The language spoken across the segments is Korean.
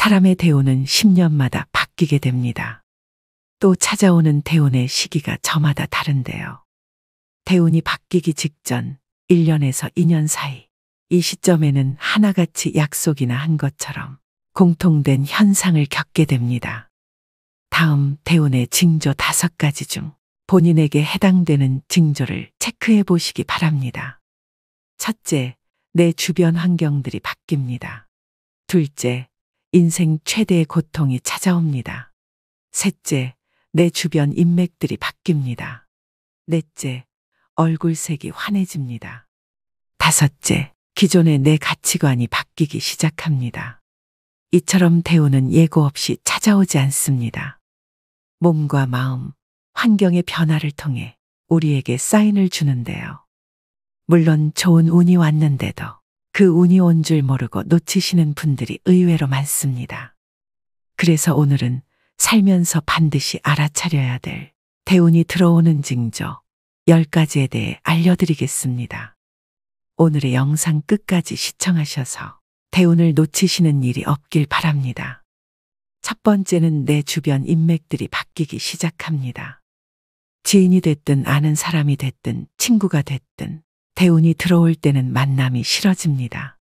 사람의 대운은 10년마다 바뀌게 됩니다. 또 찾아오는 대운의 시기가 저마다 다른데요. 대운이 바뀌기 직전 1년에서 2년 사이, 이 시점에는 하나같이 약속이나 한 것처럼 공통된 현상을 겪게 됩니다. 다음 대운의 징조 5가지 중 본인에게 해당되는 징조를 체크해 보시기 바랍니다. 첫째, 내 주변 환경들이 바뀝니다. 둘째, 인생 최대의 고통이 찾아옵니다. 셋째, 내 주변 인맥들이 바뀝니다. 넷째, 얼굴색이 환해집니다. 다섯째, 기존의 내 가치관이 바뀌기 시작합니다. 이처럼 대운은 예고 없이 찾아오지 않습니다. 몸과 마음, 환경의 변화를 통해 우리에게 사인을 주는데요. 물론 좋은 운이 왔는데도 그 운이 온 줄 모르고 놓치시는 분들이 의외로 많습니다. 그래서 오늘은 살면서 반드시 알아차려야 될 대운이 들어오는 징조 10가지에 대해 알려드리겠습니다. 오늘의 영상 끝까지 시청하셔서 대운을 놓치시는 일이 없길 바랍니다. 첫 번째는 내 주변 인맥들이 바뀌기 시작합니다. 지인이 됐든 아는 사람이 됐든 친구가 됐든 대운이 들어올 때는 만남이 싫어집니다.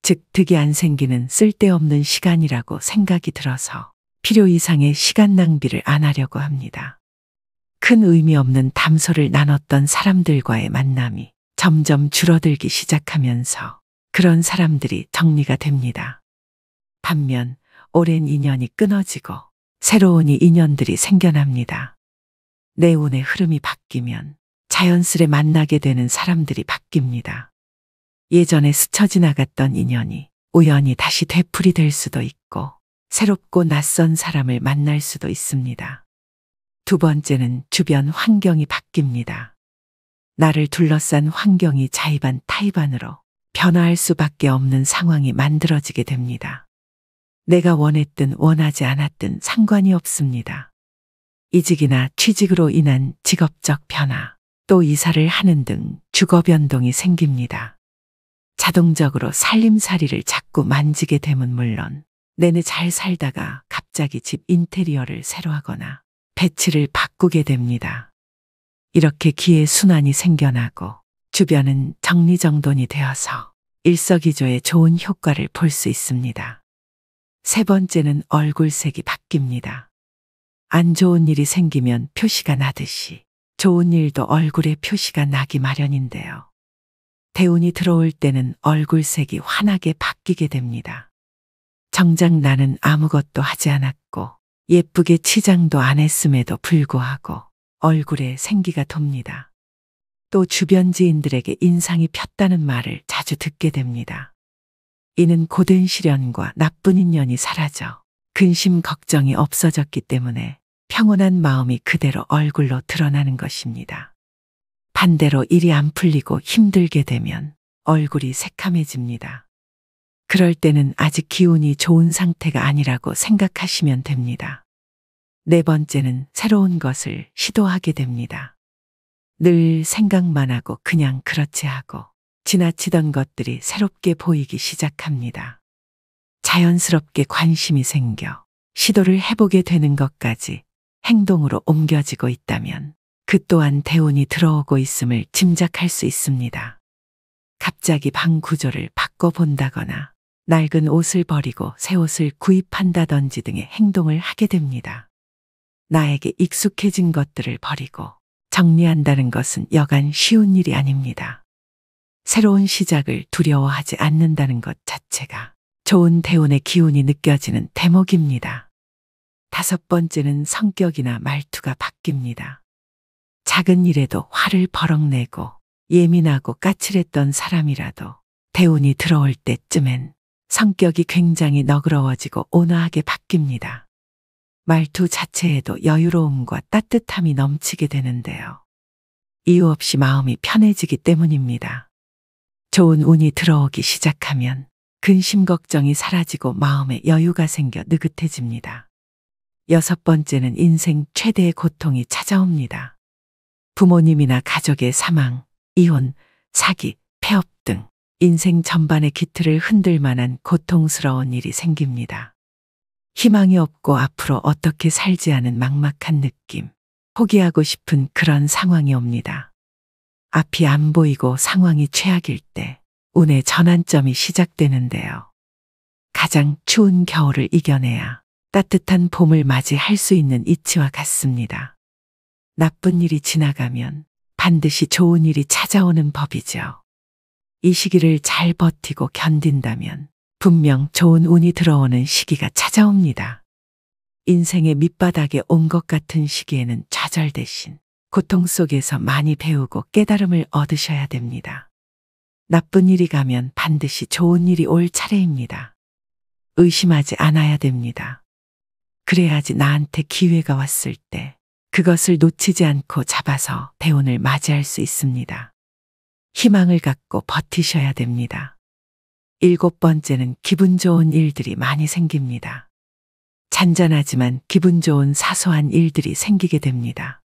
즉 득이 안 생기는 쓸데없는 시간이라고 생각이 들어서 필요 이상의 시간 낭비를 안 하려고 합니다. 큰 의미 없는 담소를 나눴던 사람들과의 만남이 점점 줄어들기 시작하면서 그런 사람들이 정리가 됩니다. 반면 오랜 인연이 끊어지고 새로운 인연들이 생겨납니다. 내 운의 흐름이 바뀌면 자연스레 만나게 되는 사람들이 바뀝니다. 예전에 스쳐 지나갔던 인연이 우연히 다시 되풀이 될 수도 있고 새롭고 낯선 사람을 만날 수도 있습니다. 두 번째는 주변 환경이 바뀝니다. 나를 둘러싼 환경이 자의반 타의반으로 변화할 수밖에 없는 상황이 만들어지게 됩니다. 내가 원했든 원하지 않았든 상관이 없습니다. 이직이나 취직으로 인한 직업적 변화, 또 이사를 하는 등 주거 변동이 생깁니다. 자동적으로 살림살이를 자꾸 만지게 되면 물론 내내 잘 살다가 갑자기 집 인테리어를 새로 하거나 배치를 바꾸게 됩니다. 이렇게 기회 순환이 생겨나고 주변은 정리정돈이 되어서 일석이조의 좋은 효과를 볼 수 있습니다. 세 번째는 얼굴색이 바뀝니다. 안 좋은 일이 생기면 표시가 나듯이 좋은 일도 얼굴에 표시가 나기 마련인데요. 대운이 들어올 때는 얼굴색이 환하게 바뀌게 됩니다. 정작 나는 아무것도 하지 않았고 예쁘게 치장도 안 했음에도 불구하고 얼굴에 생기가 돕니다. 또 주변 지인들에게 인상이 폈다는 말을 자주 듣게 됩니다. 이는 고된 시련과 나쁜 인연이 사라져 근심 걱정이 없어졌기 때문에 평온한 마음이 그대로 얼굴로 드러나는 것입니다. 반대로 일이 안 풀리고 힘들게 되면 얼굴이 새카매집니다. 그럴 때는 아직 기운이 좋은 상태가 아니라고 생각하시면 됩니다. 네 번째는 새로운 것을 시도하게 됩니다. 늘 생각만 하고 그냥 그렇지 하고 지나치던 것들이 새롭게 보이기 시작합니다. 자연스럽게 관심이 생겨 시도를 해보게 되는 것까지 행동으로 옮겨지고 있다면 그 또한 대운이 들어오고 있음을 짐작할 수 있습니다. 갑자기 방 구조를 바꿔본다거나 낡은 옷을 버리고 새 옷을 구입한다든지 등의 행동을 하게 됩니다. 나에게 익숙해진 것들을 버리고 정리한다는 것은 여간 쉬운 일이 아닙니다. 새로운 시작을 두려워하지 않는다는 것 자체가 좋은 대운의 기운이 느껴지는 대목입니다. 다섯 번째는 성격이나 말투가 바뀝니다. 작은 일에도 화를 버럭 내고 예민하고 까칠했던 사람이라도 대운이 들어올 때쯤엔 성격이 굉장히 너그러워지고 온화하게 바뀝니다. 말투 자체에도 여유로움과 따뜻함이 넘치게 되는데요. 이유 없이 마음이 편해지기 때문입니다. 좋은 운이 들어오기 시작하면 근심 걱정이 사라지고 마음에 여유가 생겨 느긋해집니다. 여섯 번째는 인생 최대의 고통이 찾아옵니다. 부모님이나 가족의 사망, 이혼, 사기, 폐업 등 인생 전반의 기틀을 흔들 만한 고통스러운 일이 생깁니다. 희망이 없고 앞으로 어떻게 살지 하는 막막한 느낌. 포기하고 싶은 그런 상황이 옵니다. 앞이 안 보이고 상황이 최악일 때 운의 전환점이 시작되는데요. 가장 추운 겨울을 이겨내야 따뜻한 봄을 맞이할 수 있는 이치와 같습니다. 나쁜 일이 지나가면 반드시 좋은 일이 찾아오는 법이죠. 이 시기를 잘 버티고 견딘다면 분명 좋은 운이 들어오는 시기가 찾아옵니다. 인생의 밑바닥에 온 것 같은 시기에는 좌절 대신 고통 속에서 많이 배우고 깨달음을 얻으셔야 됩니다. 나쁜 일이 가면 반드시 좋은 일이 올 차례입니다. 의심하지 않아야 됩니다. 그래야지 나한테 기회가 왔을 때 그것을 놓치지 않고 잡아서 대운을 맞이할 수 있습니다. 희망을 갖고 버티셔야 됩니다. 7번째는 기분 좋은 일들이 많이 생깁니다. 잔잔하지만 기분 좋은 사소한 일들이 생기게 됩니다.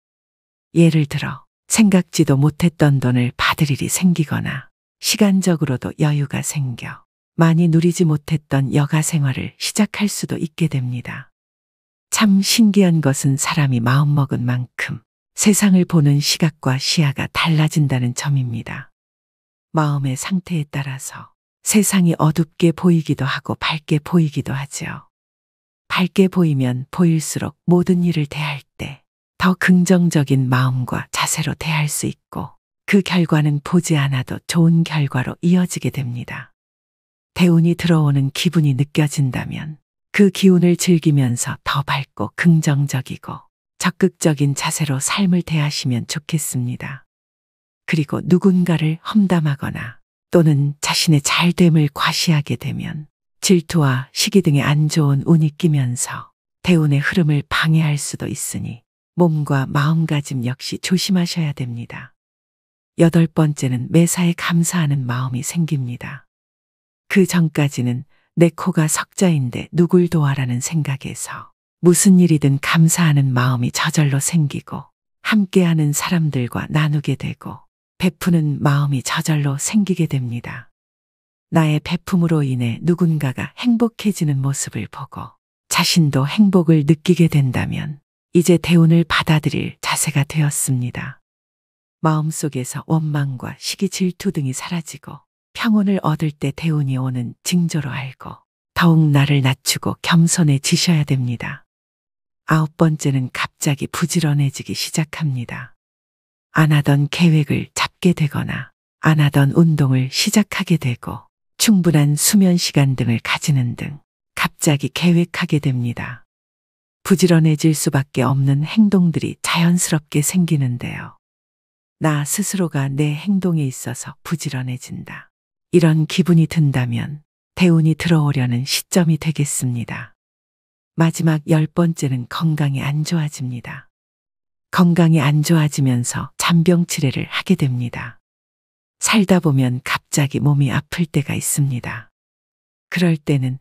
예를 들어 생각지도 못했던 돈을 받을 일이 생기거나 시간적으로도 여유가 생겨 많이 누리지 못했던 여가 생활을 시작할 수도 있게 됩니다. 참 신기한 것은 사람이 마음먹은 만큼 세상을 보는 시각과 시야가 달라진다는 점입니다. 마음의 상태에 따라서 세상이 어둡게 보이기도 하고 밝게 보이기도 하죠. 밝게 보이면 보일수록 모든 일을 대할 때 더 긍정적인 마음과 자세로 대할 수 있고 그 결과는 보지 않아도 좋은 결과로 이어지게 됩니다. 대운이 들어오는 기분이 느껴진다면 그 기운을 즐기면서 더 밝고 긍정적이고 적극적인 자세로 삶을 대하시면 좋겠습니다. 그리고 누군가를 험담하거나 또는 자신의 잘됨을 과시하게 되면 질투와 시기 등의 안 좋은 운이 끼면서 대운의 흐름을 방해할 수도 있으니 몸과 마음가짐 역시 조심하셔야 됩니다. 8번째는 매사에 감사하는 마음이 생깁니다. 그 전까지는 내 코가 석자인데 누굴 도와라는 생각에서 무슨 일이든 감사하는 마음이 저절로 생기고 함께하는 사람들과 나누게 되고 베푸는 마음이 저절로 생기게 됩니다. 나의 베품으로 인해 누군가가 행복해지는 모습을 보고 자신도 행복을 느끼게 된다면 이제 대운을 받아들일 자세가 되었습니다. 마음속에서 원망과 시기 질투 등이 사라지고 평온을 얻을 때 대운이 오는 징조로 알고 더욱 나를 낮추고 겸손해지셔야 됩니다. 9번째는 갑자기 부지런해지기 시작합니다. 안 하던 계획을 잡게 되거나 안 하던 운동을 시작하게 되고 충분한 수면 시간 등을 가지는 등 갑자기 계획하게 됩니다. 부지런해질 수밖에 없는 행동들이 자연스럽게 생기는데요. 나 스스로가 내 행동에 있어서 부지런해진다. 이런 기분이 든다면 대운이 들어오려는 시점이 되겠습니다. 마지막 10번째는 건강이 안 좋아집니다. 건강이 안 좋아지면서 잔병 치레를 하게 됩니다. 살다 보면 갑자기 몸이 아플 때가 있습니다. 그럴 때는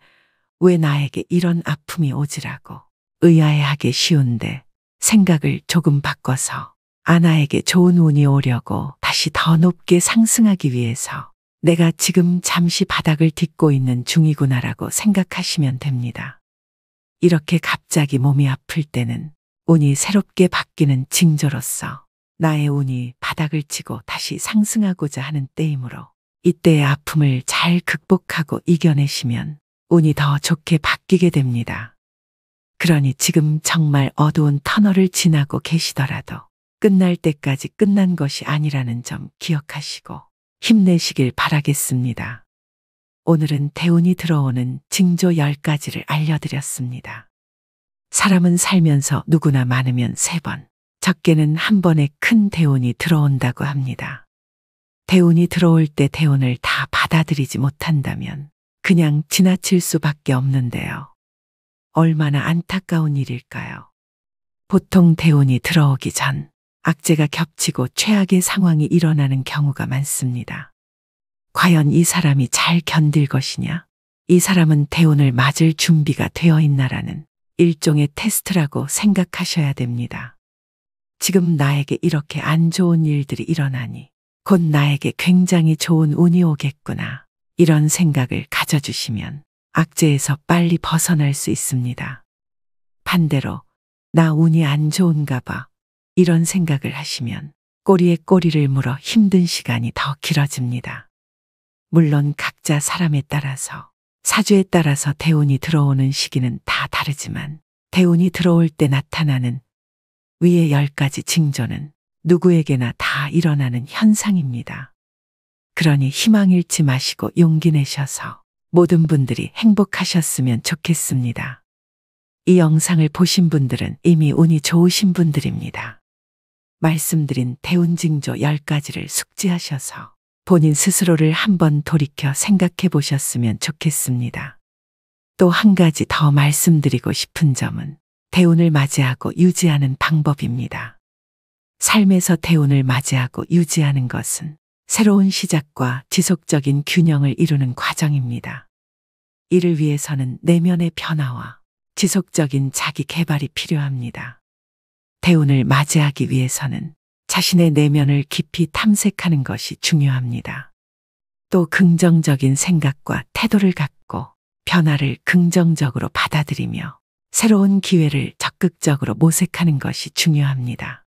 왜 나에게 이런 아픔이 오지라고 의아해하기 쉬운데 생각을 조금 바꿔서 아나에게 좋은 운이 오려고 다시 더 높게 상승하기 위해서 내가 지금 잠시 바닥을 딛고 있는 중이구나라고 생각하시면 됩니다. 이렇게 갑자기 몸이 아플 때는 운이 새롭게 바뀌는 징조로서 나의 운이 바닥을 치고 다시 상승하고자 하는 때이므로 이때의 아픔을 잘 극복하고 이겨내시면 운이 더 좋게 바뀌게 됩니다. 그러니 지금 정말 어두운 터널을 지나고 계시더라도 끝날 때까지 끝난 것이 아니라는 점 기억하시고 힘내시길 바라겠습니다. 오늘은 대운이 들어오는 징조 10가지를 알려드렸습니다. 사람은 살면서 누구나 많으면 3번, 적게는 1번의 큰 대운이 들어온다고 합니다. 대운이 들어올 때 대운을 다 받아들이지 못한다면 그냥 지나칠 수밖에 없는데요. 얼마나 안타까운 일일까요? 보통 대운이 들어오기 전 악재가 겹치고 최악의 상황이 일어나는 경우가 많습니다. 과연 이 사람이 잘 견딜 것이냐? 이 사람은 대운을 맞을 준비가 되어 있나라는 일종의 테스트라고 생각하셔야 됩니다. 지금 나에게 이렇게 안 좋은 일들이 일어나니 곧 나에게 굉장히 좋은 운이 오겠구나. 이런 생각을 가져주시면 악재에서 빨리 벗어날 수 있습니다. 반대로 나 운이 안 좋은가 봐. 이런 생각을 하시면 꼬리에 꼬리를 물어 힘든 시간이 더 길어집니다. 물론 각자 사람에 따라서 사주에 따라서 대운이 들어오는 시기는 다 다르지만 대운이 들어올 때 나타나는 위의 10가지 징조는 누구에게나 다 일어나는 현상입니다. 그러니 희망 잃지 마시고 용기 내셔서 모든 분들이 행복하셨으면 좋겠습니다. 이 영상을 보신 분들은 이미 운이 좋으신 분들입니다. 말씀드린 대운 징조 10가지를 숙지하셔서 본인 스스로를 한번 돌이켜 생각해 보셨으면 좋겠습니다. 또 한 가지 더 말씀드리고 싶은 점은 대운을 맞이하고 유지하는 방법입니다. 삶에서 대운을 맞이하고 유지하는 것은 새로운 시작과 지속적인 균형을 이루는 과정입니다. 이를 위해서는 내면의 변화와 지속적인 자기 개발이 필요합니다. 대운을 맞이하기 위해서는 자신의 내면을 깊이 탐색하는 것이 중요합니다. 또 긍정적인 생각과 태도를 갖고 변화를 긍정적으로 받아들이며 새로운 기회를 적극적으로 모색하는 것이 중요합니다.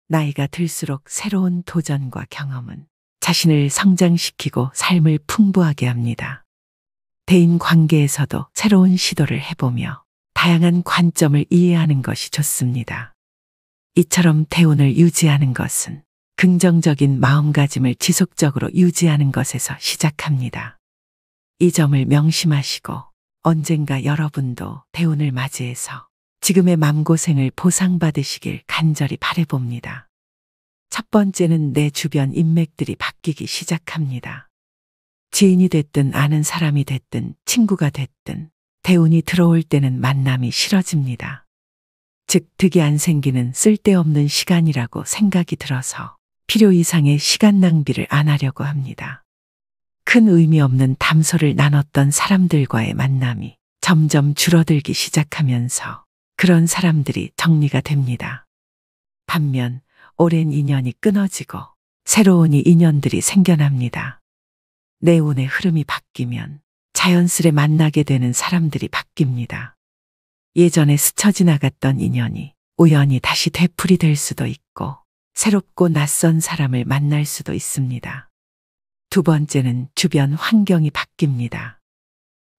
나이가 들수록 새로운 도전과 경험은 자신을 성장시키고 삶을 풍부하게 합니다. 대인 관계에서도 새로운 시도를 해보며 다양한 관점을 이해하는 것이 좋습니다. 이처럼 대운을 유지하는 것은 긍정적인 마음가짐을 지속적으로 유지하는 것에서 시작합니다. 이 점을 명심하시고 언젠가 여러분도 대운을 맞이해서 지금의 맘고생을 보상받으시길 간절히 바라봅니다. 첫 번째는 내 주변 인맥들이 바뀌기 시작합니다. 지인이 됐든 아는 사람이 됐든 친구가 됐든 대운이 들어올 때는 만남이 싫어집니다. 즉 득이 안 생기는 쓸데없는 시간이라고 생각이 들어서 필요 이상의 시간 낭비를 안 하려고 합니다. 큰 의미 없는 담소를 나눴던 사람들과의 만남이 점점 줄어들기 시작하면서 그런 사람들이 정리가 됩니다. 반면 오랜 인연이 끊어지고 새로운 인연들이 생겨납니다. 내 운의 흐름이 바뀌면 자연스레 만나게 되는 사람들이 바뀝니다. 예전에 스쳐 지나갔던 인연이 우연히 다시 되풀이 될 수도 있고 새롭고 낯선 사람을 만날 수도 있습니다. 두 번째는 주변 환경이 바뀝니다.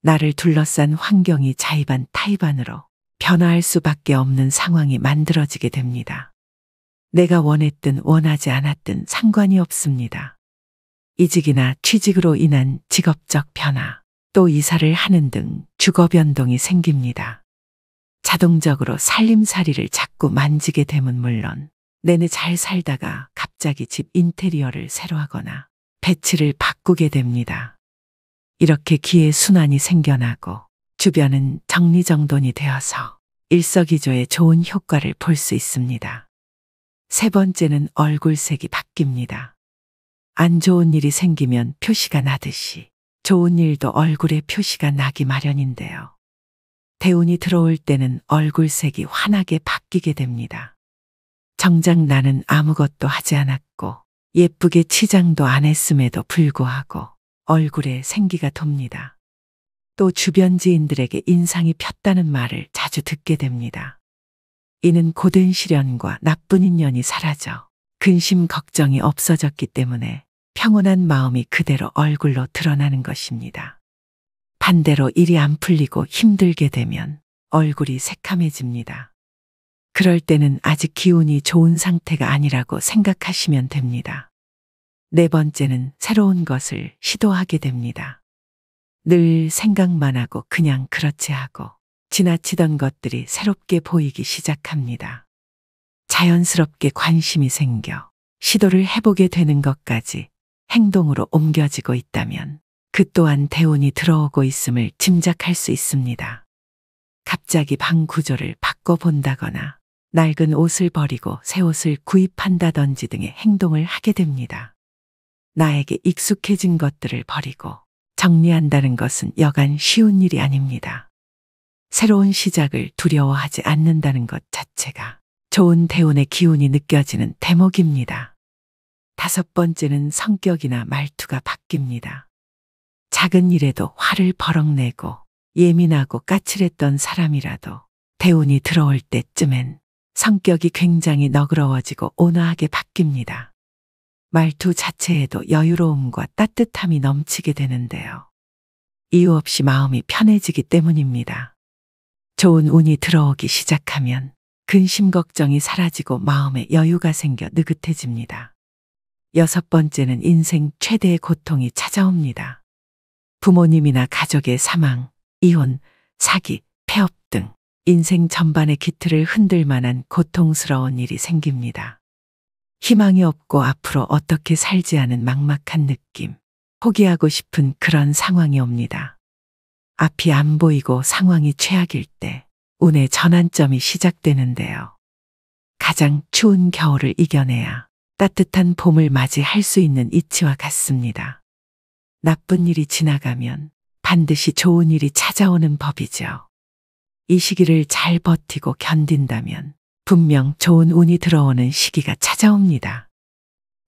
나를 둘러싼 환경이 자의반 타의반으로 변화할 수밖에 없는 상황이 만들어지게 됩니다. 내가 원했든 원하지 않았든 상관이 없습니다. 이직이나 취직으로 인한 직업적 변화, 또 이사를 하는 등 주거 변동이 생깁니다. 자동적으로 살림살이를 자꾸 만지게 되면 물론 내내 잘 살다가 갑자기 집 인테리어를 새로 하거나 배치를 바꾸게 됩니다. 이렇게 기회 순환이 생겨나고 주변은 정리정돈이 되어서 일석이조의 좋은 효과를 볼 수 있습니다. 세 번째는 얼굴색이 바뀝니다. 안 좋은 일이 생기면 표시가 나듯이 좋은 일도 얼굴에 표시가 나기 마련인데요. 대운이 들어올 때는 얼굴색이 환하게 바뀌게 됩니다. 정작 나는 아무것도 하지 않았고 예쁘게 치장도 안 했음에도 불구하고 얼굴에 생기가 돕니다. 또 주변 지인들에게 인상이 폈다는 말을 자주 듣게 됩니다. 이는 고된 시련과 나쁜 인연이 사라져 근심 걱정이 없어졌기 때문에 평온한 마음이 그대로 얼굴로 드러나는 것입니다. 반대로 일이 안 풀리고 힘들게 되면 얼굴이 새카매집니다. 그럴 때는 아직 기운이 좋은 상태가 아니라고 생각하시면 됩니다. 네 번째는 새로운 것을 시도하게 됩니다. 늘 생각만 하고 그냥 그렇지 하고 지나치던 것들이 새롭게 보이기 시작합니다. 자연스럽게 관심이 생겨 시도를 해보게 되는 것까지 행동으로 옮겨지고 있다면 그 또한 대운이 들어오고 있음을 짐작할 수 있습니다. 갑자기 방 구조를 바꿔본다거나 낡은 옷을 버리고 새 옷을 구입한다든지 등의 행동을 하게 됩니다. 나에게 익숙해진 것들을 버리고 정리한다는 것은 여간 쉬운 일이 아닙니다. 새로운 시작을 두려워하지 않는다는 것 자체가 좋은 대운의 기운이 느껴지는 대목입니다. 다섯 번째는 성격이나 말투가 바뀝니다. 작은 일에도 화를 버럭내고 예민하고 까칠했던 사람이라도 대운이 들어올 때쯤엔 성격이 굉장히 너그러워지고 온화하게 바뀝니다. 말투 자체에도 여유로움과 따뜻함이 넘치게 되는데요. 이유 없이 마음이 편해지기 때문입니다. 좋은 운이 들어오기 시작하면 근심 걱정이 사라지고 마음에 여유가 생겨 느긋해집니다. 6번째는 인생 최대의 고통이 찾아옵니다. 부모님이나 가족의 사망, 이혼, 사기, 폐업 등 인생 전반의 기틀을 흔들 만한 고통스러운 일이 생깁니다. 희망이 없고 앞으로 어떻게 살지 하는 막막한 느낌, 포기하고 싶은 그런 상황이 옵니다. 앞이 안 보이고 상황이 최악일 때 운의 전환점이 시작되는데요. 가장 추운 겨울을 이겨내야 따뜻한 봄을 맞이할 수 있는 이치와 같습니다. 나쁜 일이 지나가면 반드시 좋은 일이 찾아오는 법이죠. 이 시기를 잘 버티고 견딘다면 분명 좋은 운이 들어오는 시기가 찾아옵니다.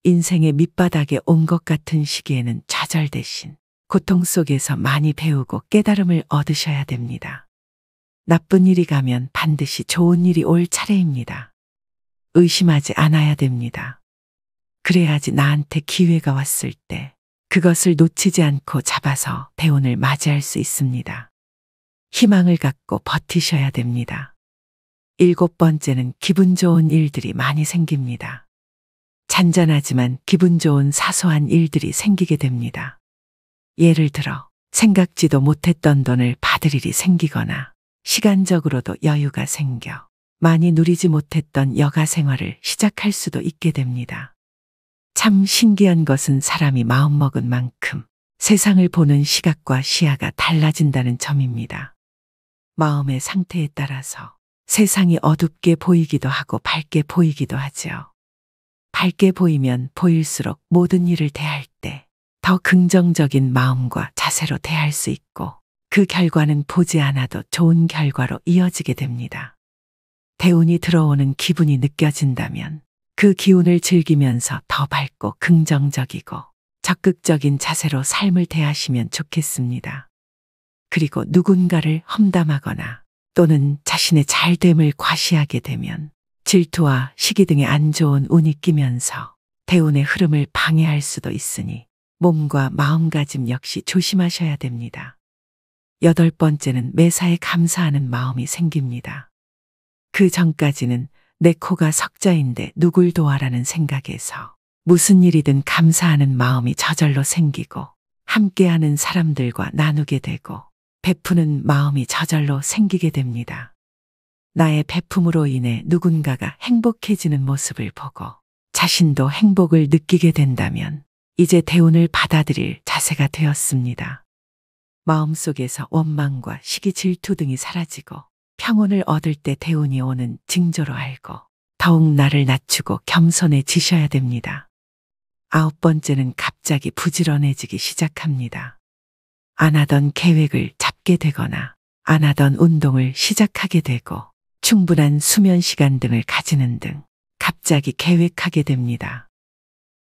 인생의 밑바닥에 온 것 같은 시기에는 좌절 대신 고통 속에서 많이 배우고 깨달음을 얻으셔야 됩니다. 나쁜 일이 가면 반드시 좋은 일이 올 차례입니다. 의심하지 않아야 됩니다. 그래야지 나한테 기회가 왔을 때 그것을 놓치지 않고 잡아서 대운을 맞이할 수 있습니다. 희망을 갖고 버티셔야 됩니다. 7번째는 기분 좋은 일들이 많이 생깁니다. 잔잔하지만 기분 좋은 사소한 일들이 생기게 됩니다. 예를 들어 생각지도 못했던 돈을 받을 일이 생기거나 시간적으로도 여유가 생겨 많이 누리지 못했던 여가 생활을 시작할 수도 있게 됩니다. 참 신기한 것은 사람이 마음먹은 만큼 세상을 보는 시각과 시야가 달라진다는 점입니다. 마음의 상태에 따라서 세상이 어둡게 보이기도 하고 밝게 보이기도 하죠. 밝게 보이면 보일수록 모든 일을 대할 때 더 긍정적인 마음과 자세로 대할 수 있고 그 결과는 보지 않아도 좋은 결과로 이어지게 됩니다. 대운이 들어오는 기분이 느껴진다면 그 기운을 즐기면서 더 밝고 긍정적이고 적극적인 자세로 삶을 대하시면 좋겠습니다. 그리고 누군가를 험담하거나 또는 자신의 잘됨을 과시하게 되면 질투와 시기 등의 안 좋은 운이 끼면서 대운의 흐름을 방해할 수도 있으니 몸과 마음가짐 역시 조심하셔야 됩니다. 8번째는 매사에 감사하는 마음이 생깁니다. 그 전까지는 내 코가 석자인데 누굴 도와라는 생각에서 무슨 일이든 감사하는 마음이 저절로 생기고 함께하는 사람들과 나누게 되고 베푸는 마음이 저절로 생기게 됩니다. 나의 베품으로 인해 누군가가 행복해지는 모습을 보고 자신도 행복을 느끼게 된다면 이제 대운을 받아들일 자세가 되었습니다. 마음속에서 원망과 시기 질투 등이 사라지고 평온을 얻을 때 대운이 오는 징조로 알고 더욱 나를 낮추고 겸손해지셔야 됩니다. 9번째는 갑자기 부지런해지기 시작합니다. 안 하던 계획을 잡게 되거나 안 하던 운동을 시작하게 되고 충분한 수면 시간 등을 가지는 등 갑자기 계획하게 됩니다.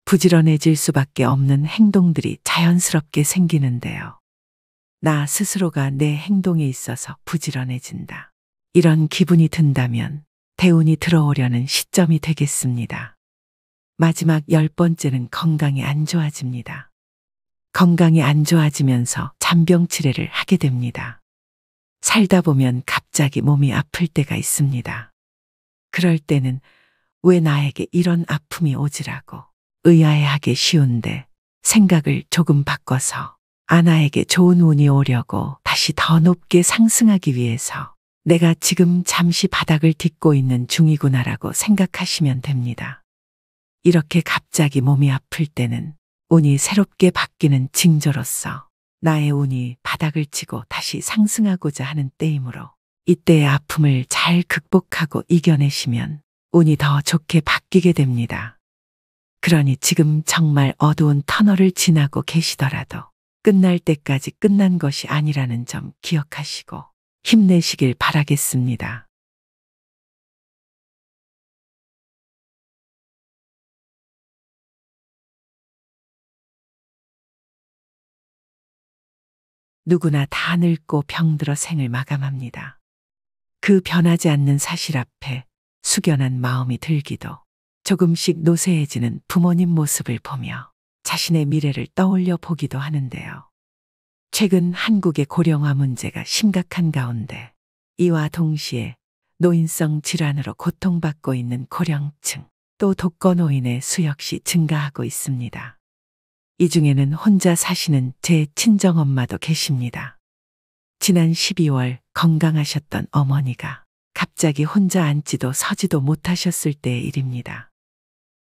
부지런해질 수밖에 없는 행동들이 자연스럽게 생기는데요. 나 스스로가 내 행동에 있어서 부지런해진다. 이런 기분이 든다면 대운이 들어오려는 시점이 되겠습니다. 마지막 10번째는 건강이 안 좋아집니다. 건강이 안 좋아지면서 잔병치레를 하게 됩니다. 살다 보면 갑자기 몸이 아플 때가 있습니다. 그럴 때는 왜 나에게 이런 아픔이 오지라고 의아해하기 쉬운데 생각을 조금 바꿔서 아나에게 좋은 운이 오려고 다시 더 높게 상승하기 위해서 내가 지금 잠시 바닥을 딛고 있는 중이구나라고 생각하시면 됩니다. 이렇게 갑자기 몸이 아플 때는 운이 새롭게 바뀌는 징조로서 나의 운이 바닥을 치고 다시 상승하고자 하는 때이므로 이때의 아픔을 잘 극복하고 이겨내시면 운이 더 좋게 바뀌게 됩니다. 그러니 지금 정말 어두운 터널을 지나고 계시더라도 끝날 때까지 끝난 것이 아니라는 점 기억하시고 힘내시길 바라겠습니다. 누구나 다 늙고 병들어 생을 마감합니다. 그 변하지 않는 사실 앞에 숙연한 마음이 들기도 조금씩 노쇠해지는 부모님 모습을 보며 자신의 미래를 떠올려 보기도 하는데요. 최근 한국의 고령화 문제가 심각한 가운데 이와 동시에 노인성 질환으로 고통받고 있는 고령층 또 독거노인의 수 역시 증가하고 있습니다. 이 중에는 혼자 사시는 제 친정엄마도 계십니다. 지난 12월 건강하셨던 어머니가 갑자기 혼자 앉지도 서지도 못하셨을 때의 일입니다.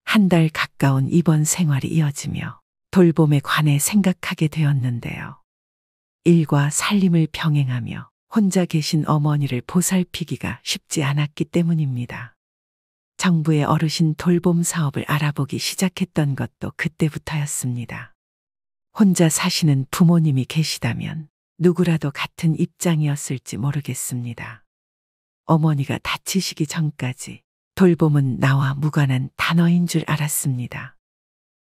한 달 가까운 입원 생활이 이어지며 돌봄에 관해 생각하게 되었는데요. 일과 살림을 병행하며 혼자 계신 어머니를 보살피기가 쉽지 않았기 때문입니다. 정부의 어르신 돌봄 사업을 알아보기 시작했던 것도 그때부터였습니다. 혼자 사시는 부모님이 계시다면 누구라도 같은 입장이었을지 모르겠습니다. 어머니가 다치시기 전까지 돌봄은 나와 무관한 단어인 줄 알았습니다.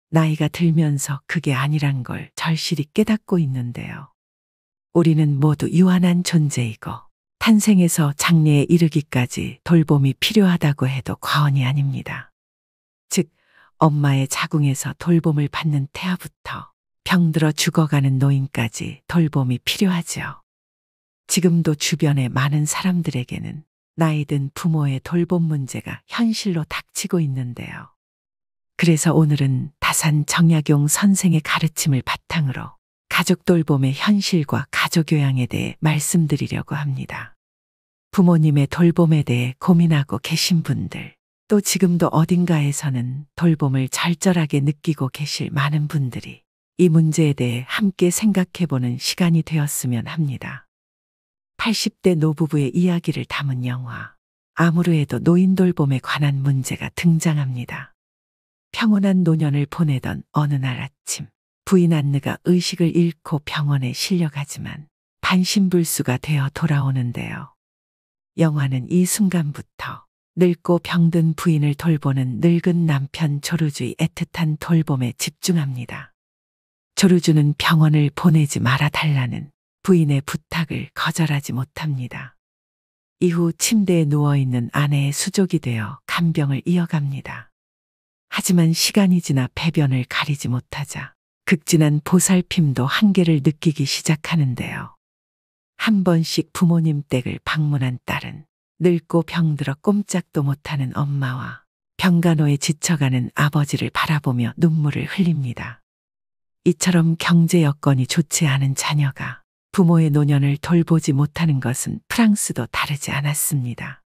나이가 들면서 그게 아니란 걸 절실히 깨닫고 있는데요. 우리는 모두 유한한 존재이고 탄생에서 장래에 이르기까지 돌봄이 필요하다고 해도 과언이 아닙니다. 즉, 엄마의 자궁에서 돌봄을 받는 태아부터 병들어 죽어가는 노인까지 돌봄이 필요하지요. 지금도 주변의 많은 사람들에게는 나이든 부모의 돌봄 문제가 현실로 닥치고 있는데요. 그래서 오늘은 다산 정약용 선생의 가르침을 바탕으로 가족 돌봄의 현실과 가족 교양에 대해 말씀드리려고 합니다. 부모님의 돌봄에 대해 고민하고 계신 분들, 또 지금도 어딘가에서는 돌봄을 절절하게 느끼고 계실 많은 분들이 이 문제에 대해 함께 생각해보는 시간이 되었으면 합니다. 80대 노부부의 이야기를 담은 영화 아무르에도 노인 돌봄에 관한 문제가 등장합니다. 평온한 노년을 보내던 어느 날 아침, 부인 안느가 의식을 잃고 병원에 실려가지만 반신불수가 되어 돌아오는데요. 영화는 이 순간부터 늙고 병든 부인을 돌보는 늙은 남편 조르주의 애틋한 돌봄에 집중합니다. 조르주는 병원을 보내지 말아달라는 부인의 부탁을 거절하지 못합니다. 이후 침대에 누워있는 아내의 수족이 되어 간병을 이어갑니다. 하지만 시간이 지나 배변을 가리지 못하자 극진한 보살핌도 한계를 느끼기 시작하는데요. 한 번씩 부모님 댁을 방문한 딸은 늙고 병들어 꼼짝도 못하는 엄마와 병간호에 지쳐가는 아버지를 바라보며 눈물을 흘립니다. 이처럼 경제 여건이 좋지 않은 자녀가 부모의 노년을 돌보지 못하는 것은 프랑스도 다르지 않았습니다.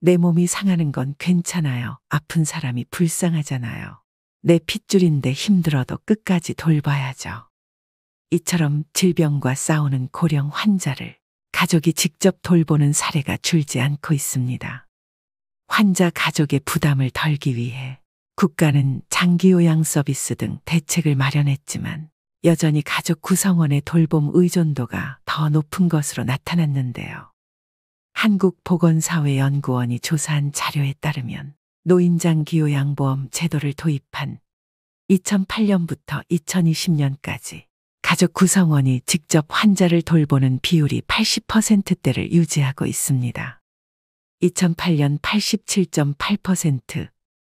내 몸이 상하는 건 괜찮아요. 아픈 사람이 불쌍하잖아요. 내 핏줄인데 힘들어도 끝까지 돌봐야죠. 이처럼 질병과 싸우는 고령 환자를 가족이 직접 돌보는 사례가 줄지 않고 있습니다. 환자 가족의 부담을 덜기 위해 국가는 장기요양 서비스 등 대책을 마련했지만 여전히 가족 구성원의 돌봄 의존도가 더 높은 것으로 나타났는데요. 한국보건사회연구원이 조사한 자료에 따르면 노인장기요양보험 제도를 도입한 2008년부터 2020년까지 가족 구성원이 직접 환자를 돌보는 비율이 80%대를 유지하고 있습니다. 2008년 87.8%,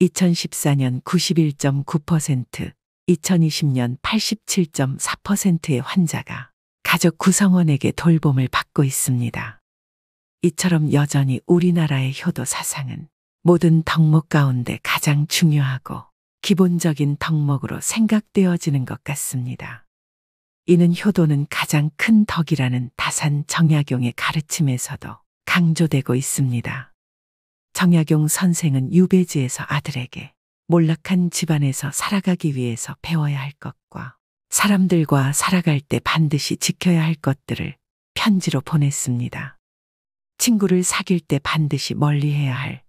2014년 91.9%, 2020년 87.4%의 환자가 가족 구성원에게 돌봄을 받고 있습니다. 이처럼 여전히 우리나라의 효도 사상은 모든 덕목 가운데 가장 중요하고 기본적인 덕목으로 생각되어지는 것 같습니다. 이는 효도는 가장 큰 덕이라는 다산 정약용의 가르침에서도 강조되고 있습니다. 정약용 선생은 유배지에서 아들에게 몰락한 집안에서 살아가기 위해서 배워야 할 것과 사람들과 살아갈 때 반드시 지켜야 할 것들을 편지로 보냈습니다. 친구를 사귈 때 반드시 멀리해야 할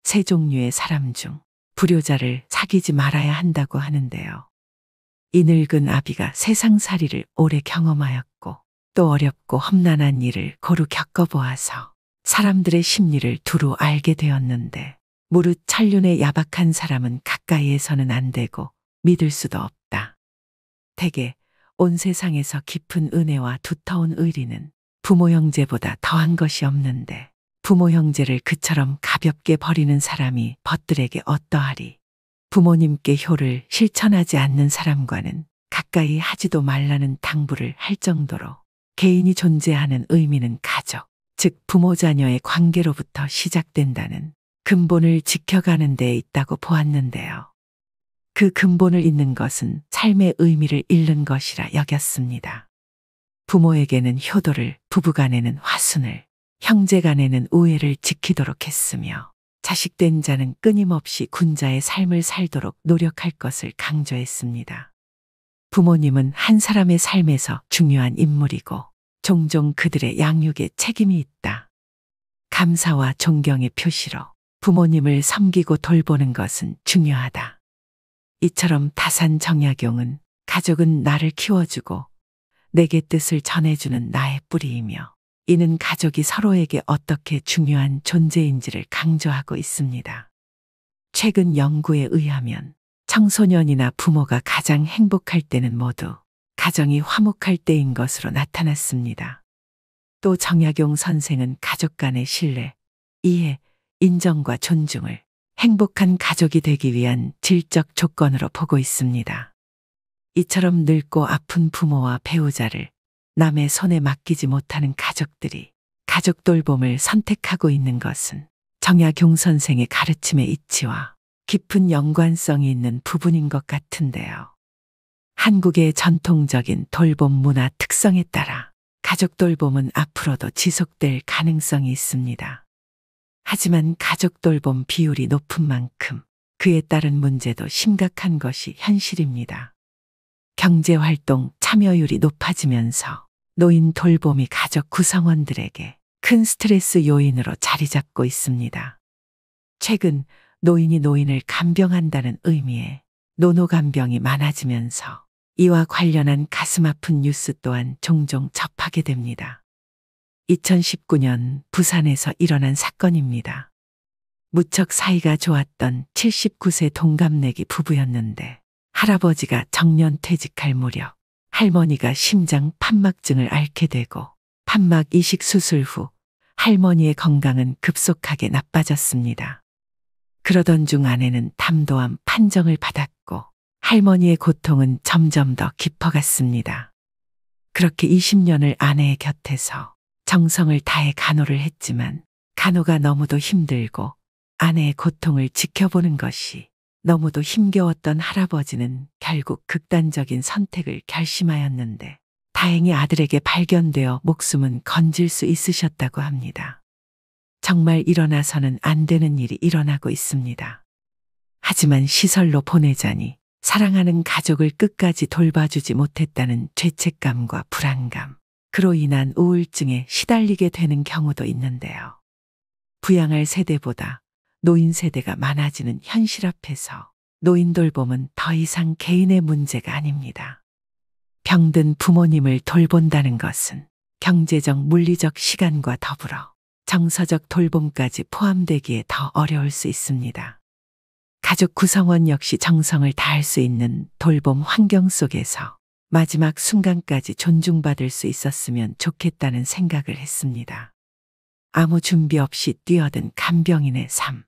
세 종류의 사람 중 불효자를 사귀지 말아야 한다고 하는데요. 이 늙은 아비가 세상살이를 오래 경험하였고 또 어렵고 험난한 일을 고루 겪어보아서 사람들의 심리를 두루 알게 되었는데 무릇 천륜의 야박한 사람은 가까이에서는 안 되고 믿을 수도 없다. 대개 온 세상에서 깊은 은혜와 두터운 의리는 부모 형제보다 더한 것이 없는데 부모 형제를 그처럼 가볍게 버리는 사람이 벗들에게 어떠하리. 부모님께 효를 실천하지 않는 사람과는 가까이 하지도 말라는 당부를 할 정도로 개인이 존재하는 의미는 가족, 즉 부모 자녀의 관계로부터 시작된다는 근본을 지켜가는 데에 있다고 보았는데요. 그 근본을 잃는 것은 삶의 의미를 잃는 것이라 여겼습니다. 부모에게는 효도를, 부부간에는 화순을, 형제간에는 우애를 지키도록 했으며 자식된 자는 끊임없이 군자의 삶을 살도록 노력할 것을 강조했습니다. 부모님은 한 사람의 삶에서 중요한 인물이고 종종 그들의 양육에 책임이 있다. 감사와 존경의 표시로 부모님을 섬기고 돌보는 것은 중요하다. 이처럼 다산 정약용은 가족은 나를 키워주고 내게 뜻을 전해주는 나의 뿌리이며 이는 가족이 서로에게 어떻게 중요한 존재인지를 강조하고 있습니다. 최근 연구에 의하면 청소년이나 부모가 가장 행복할 때는 모두 가정이 화목할 때인 것으로 나타났습니다. 또 정약용 선생은 가족 간의 신뢰, 이해, 인정과 존중을 행복한 가족이 되기 위한 질적 조건으로 보고 있습니다. 이처럼 늙고 아픈 부모와 배우자를 남의 손에 맡기지 못하는 가족들이 가족 돌봄을 선택하고 있는 것은 정약용 선생의 가르침의 이치와 깊은 연관성이 있는 부분인 것 같은데요. 한국의 전통적인 돌봄 문화 특성에 따라 가족 돌봄은 앞으로도 지속될 가능성이 있습니다. 하지만 가족 돌봄 비율이 높은 만큼 그에 따른 문제도 심각한 것이 현실입니다. 경제활동 참여율이 높아지면서 노인 돌봄이 가족 구성원들에게 큰 스트레스 요인으로 자리 잡고 있습니다. 최근 노인이 노인을 간병한다는 의미의 노노간병이 많아지면서 이와 관련한 가슴 아픈 뉴스 또한 종종 접하게 됩니다. 2019년 부산에서 일어난 사건입니다. 무척 사이가 좋았던 79세 동갑내기 부부였는데 할아버지가 정년 퇴직할 무렵 할머니가 심장 판막증을 앓게 되고 판막 이식 수술 후 할머니의 건강은 급속하게 나빠졌습니다. 그러던 중 아내는 담도암 판정을 받았고 할머니의 고통은 점점 더 깊어갔습니다. 그렇게 20년을 아내의 곁에서 정성을 다해 간호를 했지만 간호가 너무도 힘들고 아내의 고통을 지켜보는 것이 너무도 힘겨웠던 할아버지는 결국 극단적인 선택을 결심하였는데 다행히 아들에게 발견되어 목숨은 건질 수 있으셨다고 합니다. 정말 일어나서는 안 되는 일이 일어나고 있습니다. 하지만 시설로 보내자니 사랑하는 가족을 끝까지 돌봐주지 못했다는 죄책감과 불안감, 그로 인한 우울증에 시달리게 되는 경우도 있는데요. 부양할 세대보다 노인 세대가 많아지는 현실 앞에서 노인 돌봄은 더 이상 개인의 문제가 아닙니다. 병든 부모님을 돌본다는 것은 경제적, 물리적 시간과 더불어 정서적 돌봄까지 포함되기에 더 어려울 수 있습니다. 가족 구성원 역시 정성을 다할 수 있는 돌봄 환경 속에서 마지막 순간까지 존중받을 수 있었으면 좋겠다는 생각을 했습니다. 아무 준비 없이 뛰어든 간병인의 삶,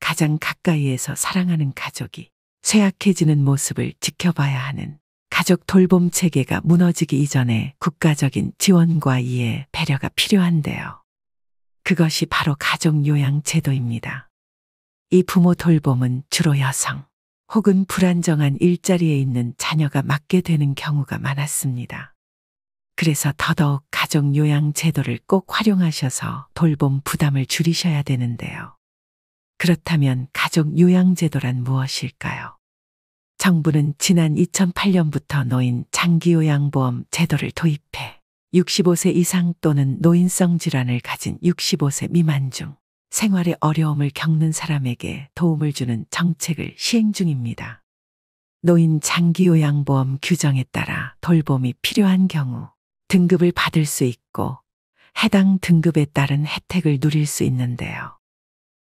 가장 가까이에서 사랑하는 가족이 쇠약해지는 모습을 지켜봐야 하는 가족 돌봄 체계가 무너지기 이전에 국가적인 지원과 이해, 배려가 필요한데요. 그것이 바로 가족요양제도입니다. 이 부모 돌봄은 주로 여성 혹은 불안정한 일자리에 있는 자녀가 맡게 되는 경우가 많았습니다. 그래서 더더욱 가족요양제도를 꼭 활용하셔서 돌봄 부담을 줄이셔야 되는데요. 그렇다면 가족요양제도란 무엇일까요? 정부는 지난 2008년부터 노인 장기요양보험 제도를 도입해 65세 이상 또는 노인성 질환을 가진 65세 미만 중 생활에 어려움을 겪는 사람에게 도움을 주는 정책을 시행 중입니다. 노인 장기요양보험 규정에 따라 돌봄이 필요한 경우 등급을 받을 수 있고 해당 등급에 따른 혜택을 누릴 수 있는데요.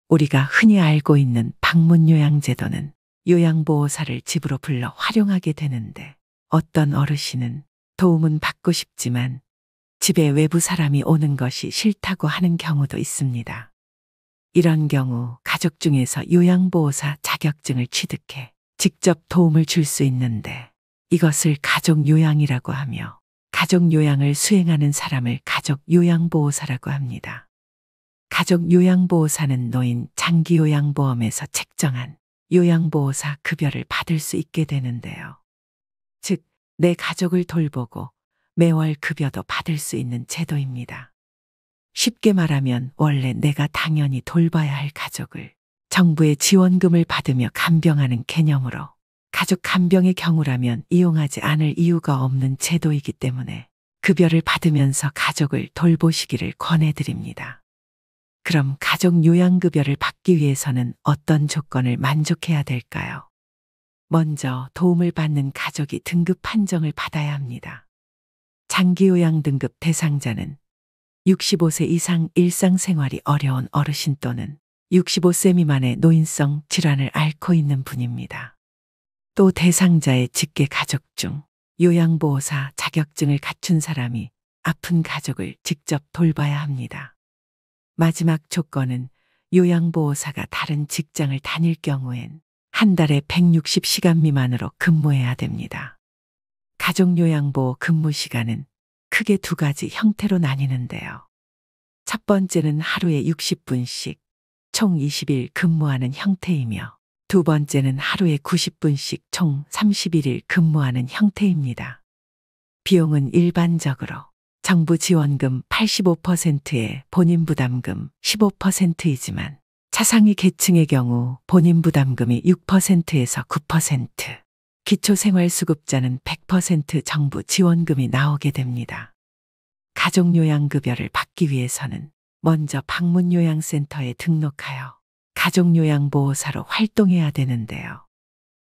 우리가 흔히 알고 있는 방문요양제도는 요양보호사를 집으로 불러 활용하게 되는데 어떤 어르신은 도움은 받고 싶지만 집에 외부 사람이 오는 것이 싫다고 하는 경우도 있습니다. 이런 경우 가족 중에서 요양보호사 자격증을 취득해 직접 도움을 줄 수 있는데 이것을 가족 요양이라고 하며 가족 요양을 수행하는 사람을 가족 요양보호사라고 합니다. 가족 요양보호사는 노인 장기요양보험에서 책정한 요양보호사 급여를 받을 수 있게 되는데요. 즉, 내 가족을 돌보고 매월 급여도 받을 수 있는 제도입니다. 쉽게 말하면 원래 내가 당연히 돌봐야 할 가족을 정부의 지원금을 받으며 간병하는 개념으로 가족 간병의 경우라면 이용하지 않을 이유가 없는 제도이기 때문에 급여를 받으면서 가족을 돌보시기를 권해드립니다. 그럼 가족 요양급여를 받기 위해서는 어떤 조건을 만족해야 될까요? 먼저 도움을 받는 가족이 등급 판정을 받아야 합니다. 장기요양 등급 대상자는 65세 이상 일상생활이 어려운 어르신 또는 65세 미만의 노인성 질환을 앓고 있는 분입니다. 또 대상자의 직계 가족 중 요양보호사 자격증을 갖춘 사람이 아픈 가족을 직접 돌봐야 합니다. 마지막 조건은 요양보호사가 다른 직장을 다닐 경우엔 한 달에 160시간 미만으로 근무해야 됩니다. 가족요양보호 근무 시간은 크게 두 가지 형태로 나뉘는데요. 첫 번째는 하루에 60분씩 총 20일 근무하는 형태이며 두 번째는 하루에 90분씩 총 31일 근무하는 형태입니다. 비용은 일반적으로 정부 지원금 85%에 본인 부담금 15%이지만 차상위 계층의 경우 본인 부담금이 6%에서 9%, 기초생활수급자는 100% 정부 지원금이 나오게 됩니다. 가족요양급여를 받기 위해서는 먼저 방문요양센터에 등록하여 가족요양보호사로 활동해야 되는데요.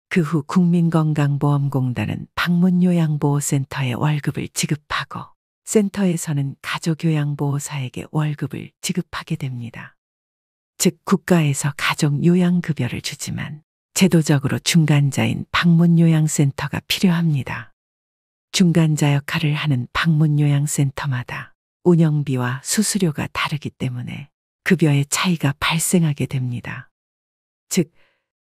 그 후 국민건강보험공단은 방문요양보호센터에 월급을 지급하고 센터에서는 가족요양보호사에게 월급을 지급하게 됩니다. 즉 국가에서 가족요양급여를 주지만 제도적으로 중간자인 방문요양센터가 필요합니다. 중간자 역할을 하는 방문요양센터마다 운영비와 수수료가 다르기 때문에 급여의 차이가 발생하게 됩니다. 즉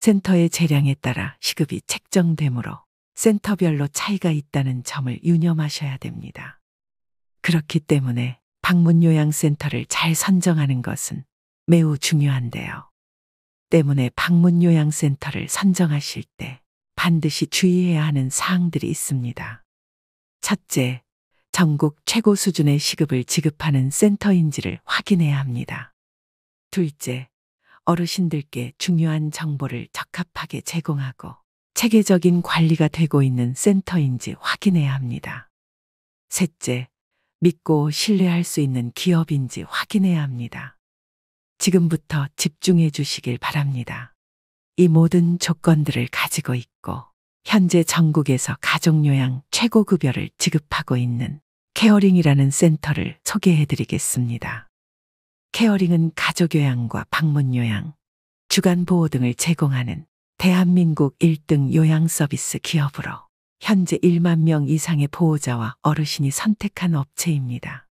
센터의 재량에 따라 시급이 책정되므로 센터별로 차이가 있다는 점을 유념하셔야 됩니다. 그렇기 때문에 방문요양센터를 잘 선정하는 것은 매우 중요한데요. 때문에 방문요양센터를 선정하실 때 반드시 주의해야 하는 사항들이 있습니다. 첫째, 전국 최고 수준의 시급을 지급하는 센터인지를 확인해야 합니다. 둘째, 어르신들께 중요한 정보를 적합하게 제공하고 체계적인 관리가 되고 있는 센터인지 확인해야 합니다. 셋째, 믿고 신뢰할 수 있는 기업인지 확인해야 합니다. 지금부터 집중해 주시길 바랍니다. 이 모든 조건들을 가지고 있고 현재 전국에서 가족요양 최고급여를 지급하고 있는 케어링이라는 센터를 소개해 드리겠습니다. 케어링은 가족요양과 방문요양, 주간보호 등을 제공하는 대한민국 1등 요양서비스 기업으로 현재 1만 명 이상의 보호자와 어르신이 선택한 업체입니다.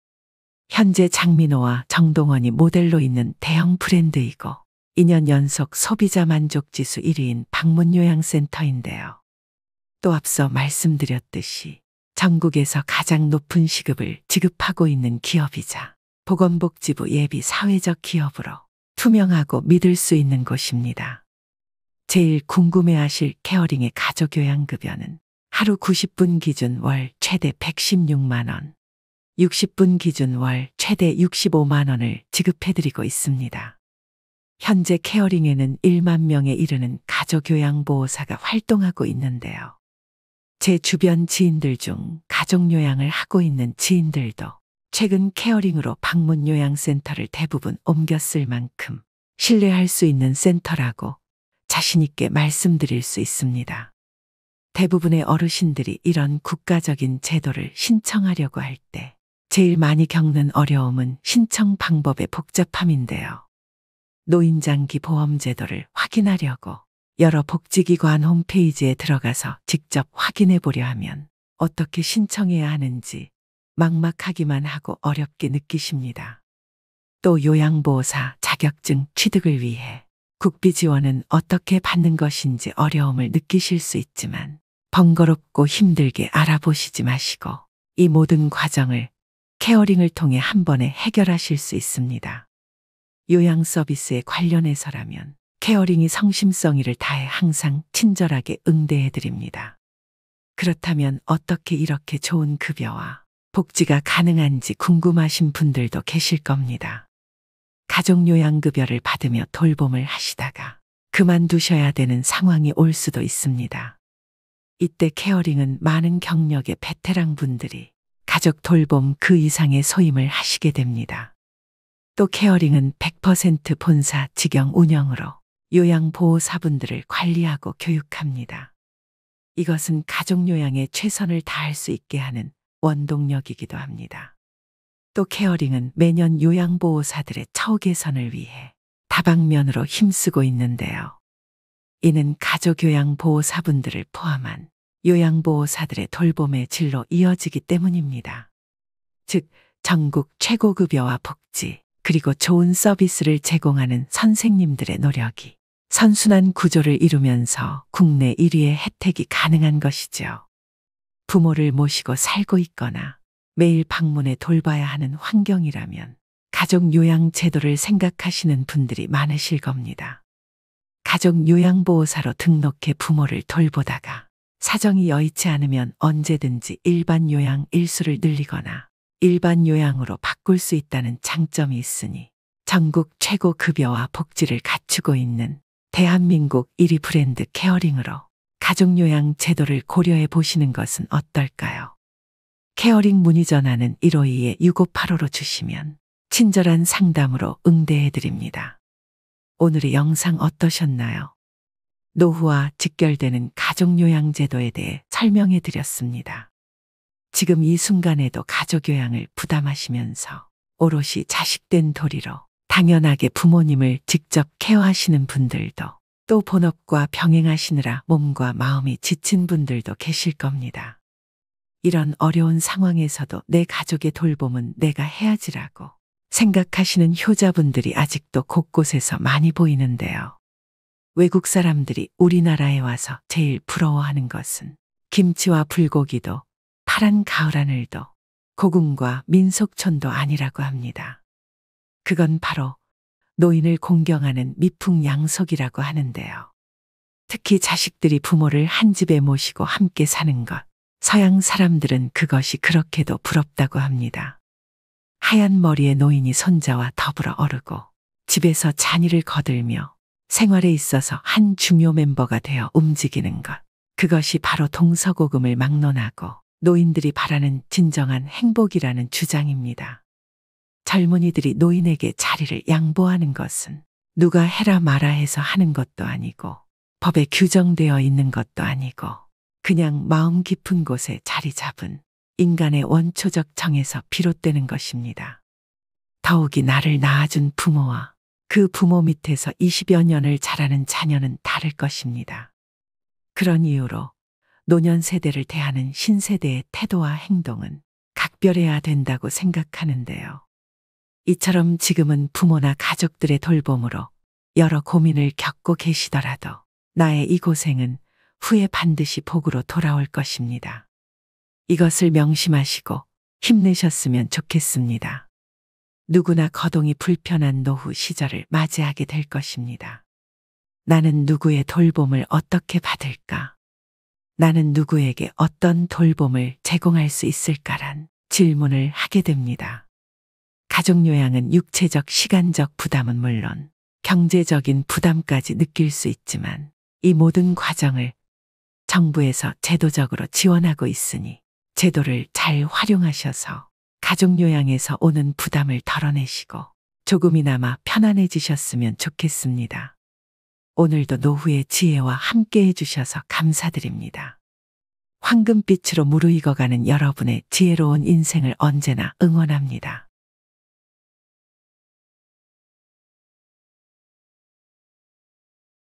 현재 장민호와 정동원이 모델로 있는 대형 브랜드이고 2년 연속 소비자 만족지수 1위인 방문요양센터인데요. 또 앞서 말씀드렸듯이 전국에서 가장 높은 시급을 지급하고 있는 기업이자 보건복지부 예비 사회적 기업으로 투명하고 믿을 수 있는 곳입니다. 제일 궁금해하실 케어링의 가족요양급여는 하루 90분 기준 월 최대 116만 원, 60분 기준 월 최대 65만 원을 지급해드리고 있습니다. 현재 케어링에는 1만 명에 이르는 가족요양보호사가 활동하고 있는데요. 제 주변 지인들 중 가족요양을 하고 있는 지인들도 최근 케어링으로 방문요양센터를 대부분 옮겼을 만큼 신뢰할 수 있는 센터라고 자신있게 말씀드릴 수 있습니다. 대부분의 어르신들이 이런 국가적인 제도를 신청하려고 할 때 제일 많이 겪는 어려움은 신청 방법의 복잡함인데요. 노인장기보험제도를 확인하려고 여러 복지기관 홈페이지에 들어가서 직접 확인해 보려 하면 어떻게 신청해야 하는지, 막막하기만 하고 어렵게 느끼십니다. 또 요양보호사 자격증 취득을 위해 국비 지원은 어떻게 받는 것인지 어려움을 느끼실 수 있지만 번거롭고 힘들게 알아보시지 마시고 이 모든 과정을 케어링을 통해 한 번에 해결하실 수 있습니다. 요양 서비스에 관련해서라면 케어링이 성심성의를 다해 항상 친절하게 응대해 드립니다. 그렇다면 어떻게 이렇게 좋은 급여와 복지가 가능한지 궁금하신 분들도 계실 겁니다. 가족요양급여를 받으며 돌봄을 하시다가 그만두셔야 되는 상황이 올 수도 있습니다. 이때 케어링은 많은 경력의 베테랑 분들이 가족 돌봄 그 이상의 소임을 하시게 됩니다. 또 케어링은 100% 본사 직영 운영으로 요양보호사분들을 관리하고 교육합니다. 이것은 가족요양에 최선을 다할 수 있게 하는 원동력이기도 합니다. 또 케어링은 매년 요양보호사들의 처우 개선을 위해 다방면으로 힘쓰고 있는데요. 이는 가족요양보호사분들을 포함한 요양보호사들의 돌봄의 질로 이어지기 때문입니다. 즉, 전국 최고급여와 복지, 그리고 좋은 서비스를 제공하는 선생님들의 노력이 선순환 구조를 이루면서 국내 1위의 혜택이 가능한 것이죠. 부모를 모시고 살고 있거나 매일 방문해 돌봐야 하는 환경이라면 가족요양 제도를 생각하시는 분들이 많으실 겁니다. 가족요양보호사로 등록해 부모를 돌보다가 사정이 여의치 않으면 언제든지 일반 요양 일수를 늘리거나 일반 요양으로 바꿀 수 있다는 장점이 있으니 전국 최고 급여와 복지를 갖추고 있는 대한민국 1위 브랜드 케어링으로 가족요양 제도를 고려해 보시는 것은 어떨까요? 케어링 문의 전화는 152-6585로 주시면 친절한 상담으로 응대해 드립니다. 오늘의 영상 어떠셨나요? 노후와 직결되는 가족요양 제도에 대해 설명해 드렸습니다. 지금 이 순간에도 가족요양을 부담하시면서 오롯이 자식된 도리로 당연하게 부모님을 직접 케어하시는 분들도, 또 본업과 병행하시느라 몸과 마음이 지친 분들도 계실 겁니다. 이런 어려운 상황에서도 내 가족의 돌봄은 내가 해야지라고 생각하시는 효자분들이 아직도 곳곳에서 많이 보이는데요. 외국 사람들이 우리나라에 와서 제일 부러워하는 것은 김치와 불고기도 파란 가을 하늘도 고궁과 민속촌도 아니라고 합니다. 그건 바로 노인을 공경하는 미풍양속이라고 하는데요. 특히 자식들이 부모를 한 집에 모시고 함께 사는 것, 서양 사람들은 그것이 그렇게도 부럽다고 합니다. 하얀 머리의 노인이 손자와 더불어 어르고 집에서 잔일을 거들며 생활에 있어서 한 중요 멤버가 되어 움직이는 것, 그것이 바로 동서고금을 막론하고 노인들이 바라는 진정한 행복이라는 주장입니다. 젊은이들이 노인에게 자리를 양보하는 것은 누가 해라 마라 해서 하는 것도 아니고 법에 규정되어 있는 것도 아니고 그냥 마음 깊은 곳에 자리 잡은 인간의 원초적 정에서 비롯되는 것입니다. 더욱이 나를 낳아준 부모와 그 부모 밑에서 20여 년을 자라는 자녀는 다를 것입니다. 그런 이유로 노년 세대를 대하는 신세대의 태도와 행동은 각별해야 된다고 생각하는데요. 이처럼 지금은 부모나 가족들의 돌봄으로 여러 고민을 겪고 계시더라도 나의 이 고생은 후에 반드시 복으로 돌아올 것입니다. 이것을 명심하시고 힘내셨으면 좋겠습니다. 누구나 거동이 불편한 노후 시절을 맞이하게 될 것입니다. 나는 누구의 돌봄을 어떻게 받을까? 나는 누구에게 어떤 돌봄을 제공할 수 있을까란 질문을 하게 됩니다. 가족요양은 육체적, 시간적 부담은 물론 경제적인 부담까지 느낄 수 있지만 이 모든 과정을 정부에서 제도적으로 지원하고 있으니 제도를 잘 활용하셔서 가족요양에서 오는 부담을 덜어내시고 조금이나마 편안해지셨으면 좋겠습니다. 오늘도 노후의 지혜와 함께 해주셔서 감사드립니다. 황금빛으로 무르익어가는 여러분의 지혜로운 인생을 언제나 응원합니다.